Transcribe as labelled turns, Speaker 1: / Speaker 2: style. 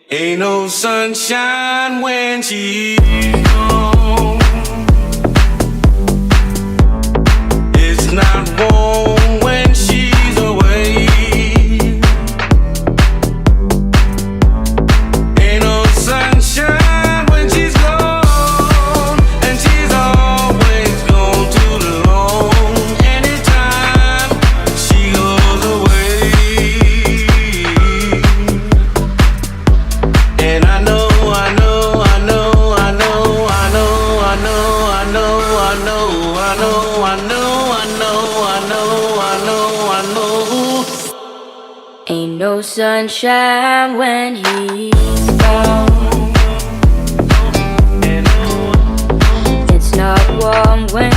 Speaker 1: Ain't no sunshine when she's gone. It's not warm when she's away. Ain't no sunshine when she's gone, and she's always gone too long. Anytime she goes away, and I know.
Speaker 2: Ain't no sunshine when he's gone. It's not warm when